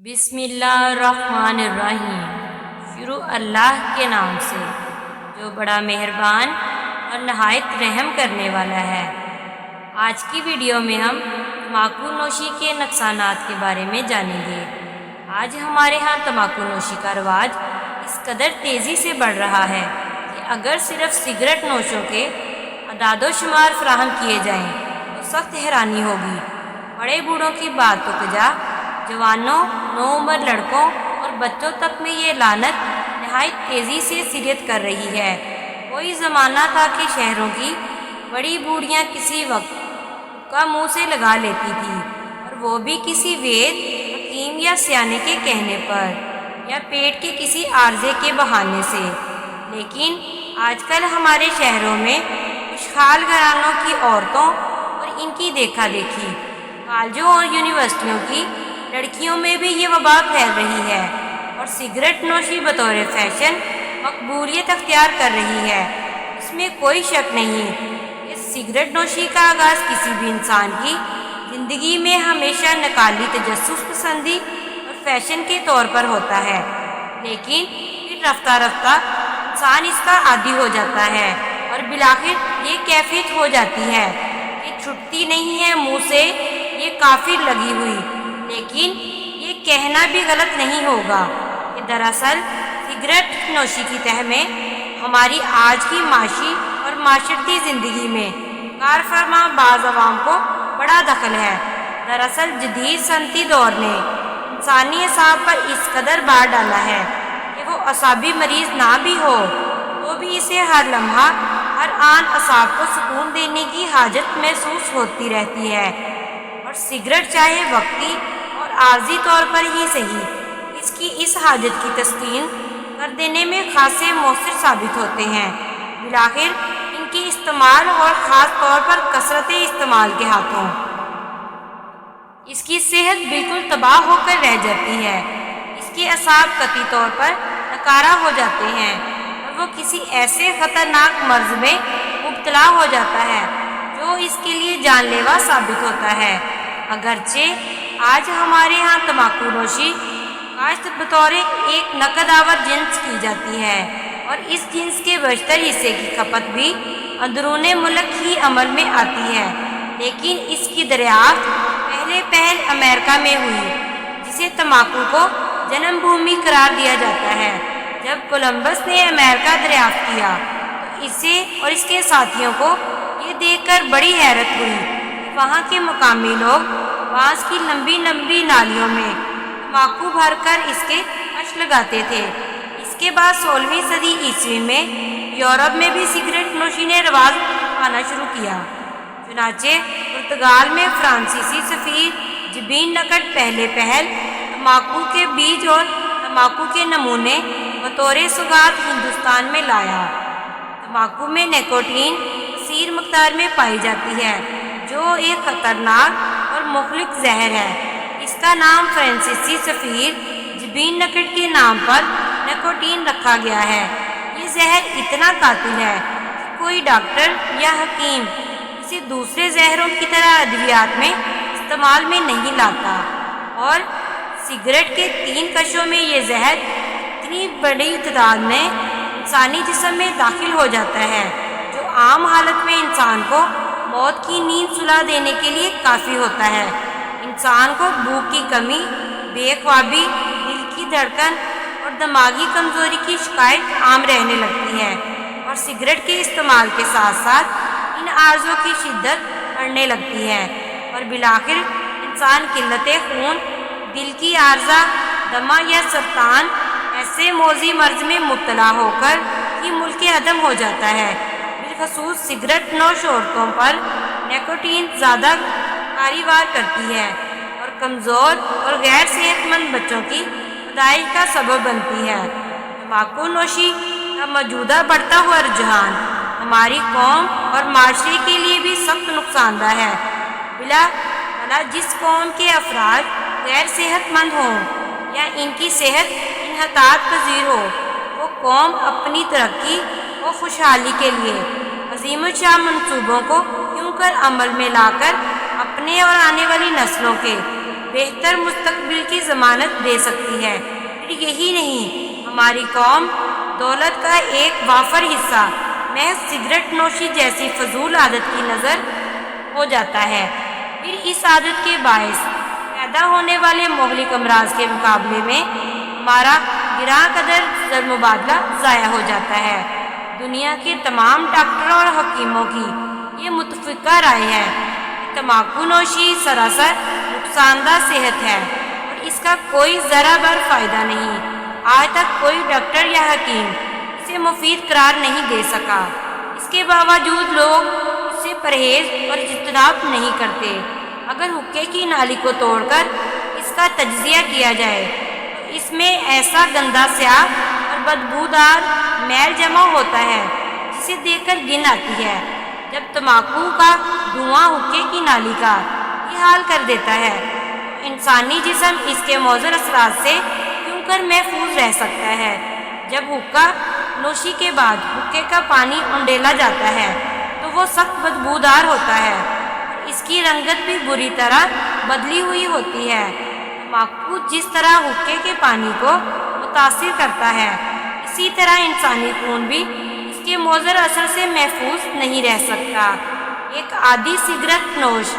بسم اللہ الرحمن الرحیم۔ شروع اللہ کے نام سے جو بڑا مہربان اور نہایت رحم کرنے والا ہے۔ آج کی ویڈیو میں ہم تمباکو نوشی کے نقصانات کے بارے میں جانیں گے۔ آج ہمارے ہاں تمباکو نوشی کا رواج اس قدر تیزی سے بڑھ رہا ہے کہ اگر صرف سگریٹ نوشوں کے اعداد و شمار فراہم کیے جائیں تو سخت حیرانی ہوگی۔ بڑے بوڑھوں کی بات تو کجا، جوانوں، نوعمر لڑکوں اور بچوں تک میں یہ لعنت نہایت تیزی سے سریت کر رہی ہے۔ کوئی زمانہ تھا کہ شہروں کی بڑی بوڑھیاں کسی وقت حقہ منہ سے لگا لیتی تھی، اور وہ بھی کسی وید، حکیم یا سیانے کے کہنے پر، یا پیٹ کے کسی عارضے کے بہانے سے۔ لیکن آج کل ہمارے شہروں میں خوشحال گھرانوں کی عورتوں اور ان کی دیکھا دیکھی، کالجوں اور یونیورسٹیوں کی لڑکیوں میں بھی یہ وبا پھیل رہی ہے، اور سگریٹ نوشی بطور فیشن مقبولیت اختیار کر رہی ہے۔ اس میں کوئی شک نہیں کہ سگریٹ نوشی کا آغاز کسی بھی انسان کی زندگی میں ہمیشہ نکالی تجسس پسندی اور فیشن کے طور پر ہوتا ہے، لیکن پھر رفتہ رفتہ انسان اس کا عادی ہو جاتا ہے، اور بالآخر یہ کیفیت ہو جاتی ہے کہ چھٹتی نہیں ہے منہ سے یہ کافر لگی ہوئی۔ لیکن یہ کہنا بھی غلط نہیں ہوگا کہ دراصل سگریٹ نوشی کی تہ میں ہماری آج کی معاشی اور معاشرتی زندگی میں کار فرما بعض عوام کو بڑا دخل ہے۔ دراصل جدید صنعتی دور نے انسانی اعصاب پر اس قدر بار ڈالا ہے کہ وہ اعصابی مریض نہ بھی ہو تو بھی اسے ہر لمحہ ہر آن اعصاب کو سکون دینے کی حاجت محسوس ہوتی رہتی ہے، اور سگریٹ چاہے وقتی اور عارضی طور پر ہی صحیح، اس کی اس حاجت کی تسکین کر دینے میں خاصے مؤثر ثابت ہوتے ہیں۔ بالآخر ان کے استعمال اور خاص طور پر کثرت استعمال کے ہاتھوں اس کی صحت بالکل تباہ ہو کر رہ جاتی ہے۔ اس کے اعصاب قطعی طور پر ناکارہ ہو جاتے ہیں، اور وہ کسی ایسے خطرناک مرض میں مبتلا ہو جاتا ہے جو اس کے لیے جان لیوا ثابت ہوتا ہے۔ اگرچہ آج ہمارے ہاں تمباکو نوشی کاشت بطور ایک نقد آور جنس کی جاتی ہے، اور اس جنس کے بیشتر حصے کی کھپت بھی اندرون ملک ہی عمل میں آتی ہے، لیکن اس کی دریافت پہل امریکہ میں ہوئی، جسے تمباکو کو جنم بھومی قرار دیا جاتا ہے۔ جب کولمبس نے امریکہ دریافت کیا تو اسے اور اس کے ساتھیوں کو یہ دیکھ کر بڑی حیرت ہوئی کہ وہاں کے مقامی لوگ بانس کی لمبی لمبی نالیوں میں تمباکو بھر کر اس کے کش لگاتے تھے۔ اس کے بعد 16ویں صدی عیسوی میں یورپ میں بھی سگریٹ نوشی نے رواج پانا شروع کیا۔ چنانچہ پرتگال میں فرانسیسی سفیر جبین نکٹ پہلے پہل تمباکو کے بیج اور تمباکو کے نمونے بطور سوغات ہندوستان میں لایا۔ تمباکو میں نیکوٹین کثیر مقدار میں پائی جاتی ہے، جو ایک خطرناک اور مہلک زہر ہے۔ اس کا نام فرانسیسی سفیر جبین نکٹ کے نام پر نیکوٹین رکھا گیا ہے۔ یہ زہر اتنا قاتل ہے کہ کوئی ڈاکٹر یا حکیم اسے دوسرے زہروں کی طرح ادویات میں استعمال میں نہیں لاتا، اور سگریٹ کے 3 کشوں میں یہ زہر اتنی بڑی تعداد میں انسانی جسم میں داخل ہو جاتا ہے جو عام حالت میں انسان کو موت کی نیند سلا دینے کے لیے کافی ہوتا ہے۔ انسان کو بھوک کی کمی، بے خوابی، دل کی دھڑکن اور دماغی کمزوری کی شکایت عام رہنے لگتی ہے، اور سگریٹ کے استعمال کے ساتھ ساتھ ان عارضوں کی شدت بڑھنے لگتی ہے، اور بالآخر انسان قلت خون، دل کی عارضہ، دمہ یا سرطان ایسے موذی مرض میں مبتلا ہو کر ہی ملک عدم ہو جاتا ہے۔ بالخصوص سگریٹ نوش عورتوں پر نیکوٹین زیادہ کاروبار کرتی ہے، اور کمزور اور غیر صحت مند بچوں کی پیدائش کا سبب بنتی ہے۔ تمباکو نوشی کا موجودہ بڑھتا ہوا رجحان ہماری قوم اور معاشرے کے لیے بھی سخت نقصان دہ ہے۔ بلا جس قوم کے افراد غیر صحت مند ہوں یا ان کی صحت انحطاط پذیر ہو، وہ قوم اپنی ترقی و خوشحالی کے لیے عظیم الشان منصوبوں کو کیوں کر عمل میں لا کر اپنے اور آنے والی نسلوں کے بہتر مستقبل کی ضمانت دے سکتی ہے۔ پھر یہی نہیں، ہماری قوم دولت کا ایک وافر حصہ محض سگریٹ نوشی جیسی فضول عادت کی نظر ہو جاتا ہے۔ پھر اس عادت کے باعث پیدا ہونے والے مہلک امراض کے مقابلے میں ہمارا گراں قدر زر مبادلہ ضائع ہو جاتا ہے۔ دنیا کے تمام ڈاکٹروں اور حکیموں کی یہ متفقہ رائے ہے کہ تمباکو نوشی سراسر نقصان دہ صحت ہے اور اس کا کوئی ذرہ بھر فائدہ نہیں۔ آج تک کوئی ڈاکٹر یا حکیم اسے مفید قرار نہیں دے سکا۔ اس کے باوجود لوگ اس سے پرہیز اور اجتناب نہیں کرتے۔ اگر حقے کی نالی کو توڑ کر اس کا تجزیہ کیا جائے تو اس میں ایسا گندا سیاہ اور بدبودار میل جمع ہوتا ہے جسے دیکھ کر گھن آتی ہے۔ جب تمباکو کا دھواں حقے کی نالی کا یہ حال کر دیتا ہے تو انسانی جسم اس کے مضر اثرات سے کیوں کر محفوظ رہ سکتا ہے؟ جب حقہ نوشی کے بعد حقے کا پانی انڈیلا جاتا ہے تو وہ سخت بدبودار ہوتا ہے اور اس کی رنگت بھی بری طرح بدلی ہوئی ہوتی ہے۔ تمباکو جس طرح حقے کے پانی کو متاثر کرتا ہے، اسی طرح انسانی خون بھی اس کے مضر اثر سے محفوظ نہیں رہ سکتا۔ ایک عادی سگریٹ نوش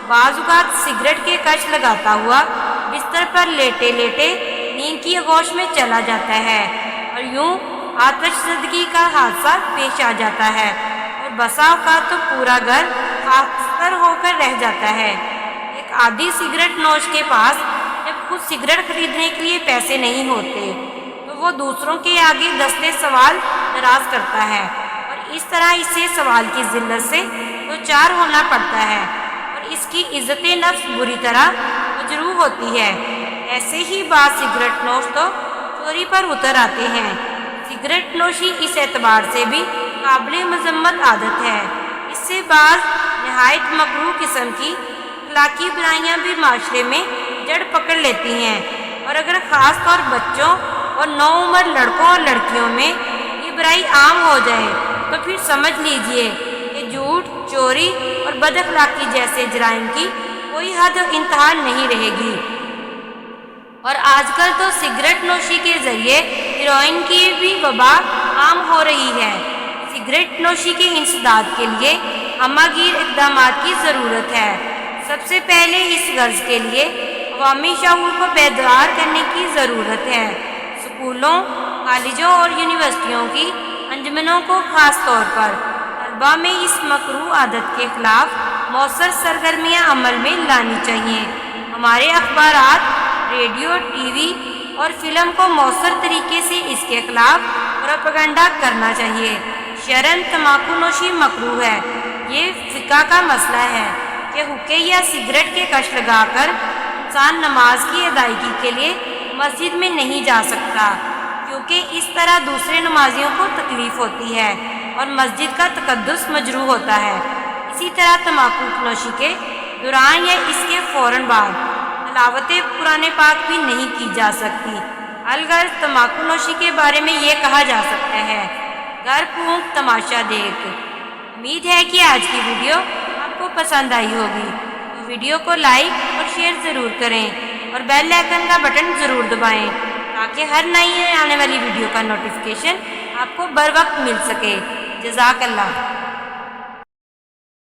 بعض اوقات سگریٹ کے کش لگاتا ہوا بستر پر لیٹے لیٹے نیند کی آغوش میں چلا جاتا ہے اور یوں آتش زدگی کا حادثہ پیش آ جاتا ہے اور بسا اوقات تو پورا گھر خاکستر ہو کر رہ جاتا ہے۔ ایک عادی سگریٹ نوش کے پاس جب خود سگریٹ خریدنے کے لیے پیسے نہیں ہوتے تو وہ دوسروں کے آگے دستے سوال دراز کرتا ہے اور اس طرح اسے سوال کی ذلت سے دوچار ہونا پڑتا ہے اور اس کی عزت نفس بری طرح مجروح ہوتی ہے۔ ایسے ہی بعض سگریٹ نوش تو چوری پر اتر آتے ہیں۔ سگریٹ نوشی اس اعتبار سے بھی قابل مذمت عادت ہے، اس سے بعض نہایت مکروہ قسم کی اخلاقی برائیاں بھی معاشرے میں جڑ پکڑ لیتی ہیں، اور اگر خاص طور بچوں اور نوعمر لڑکوں اور لڑکیوں میں یہ برائی عام ہو جائے تو پھر سمجھ لیجئے کہ جھوٹ، چوری اور بد اخلاقی جیسے جرائم کی کوئی حد و انتہا نہیں رہے گی۔ اور آج کل تو سگریٹ نوشی کے ذریعے ہیروئن کی بھی وبا عام ہو رہی ہے۔ سگریٹ نوشی کے انسداد کے لیے ہمہ گیر اقدامات کی ضرورت ہے۔ سب سے پہلے اس غرض کے لیے عوامی شعور کو بیدار کرنے کی ضرورت ہے۔ اسکولوں، کالجوں اور یونیورسٹیوں کی انجمنوں کو خاص طور پر طلباء میں اس مکروہ عادت کے خلاف مؤثر سرگرمیاں عمل میں لانی چاہیے۔ ہمارے اخبارات، ریڈیو، ٹی وی اور فلم کو مؤثر طریقے سے اس کے خلاف پروپیگنڈا کرنا چاہیے۔ شرعاً تمباکو نوشی مکروہ ہے۔ یہ فقہ کا مسئلہ ہے کہ حقے یا سگریٹ کے کش لگا کر انسان نماز کی ادائیگی کے لیے مسجد میں نہیں جا سکتا، کیونکہ اس طرح دوسرے نمازیوں کو تکلیف ہوتی ہے اور مسجد کا تقدس مجروح ہوتا ہے۔ اسی طرح تمباکو نوشی کے دوران یا اس کے فوراً بعد تلاوت قرآن پاک بھی نہیں کی جا سکتی۔ الغرض تمباکو نوشی کے بارے میں یہ کہا جا سکتا ہے، گر پھونک تماشا دیکھ۔ امید ہے کہ آج کی ویڈیو آپ کو پسند آئی ہوگی، تو ویڈیو کو لائک اور شیئر ضرور کریں اور بیل آئیکن کا بٹن ضرور دبائیں تاکہ ہر نئی آنے والی ویڈیو کا نوٹیفیکیشن آپ کو بر وقت مل سکے۔ جزاک اللہ۔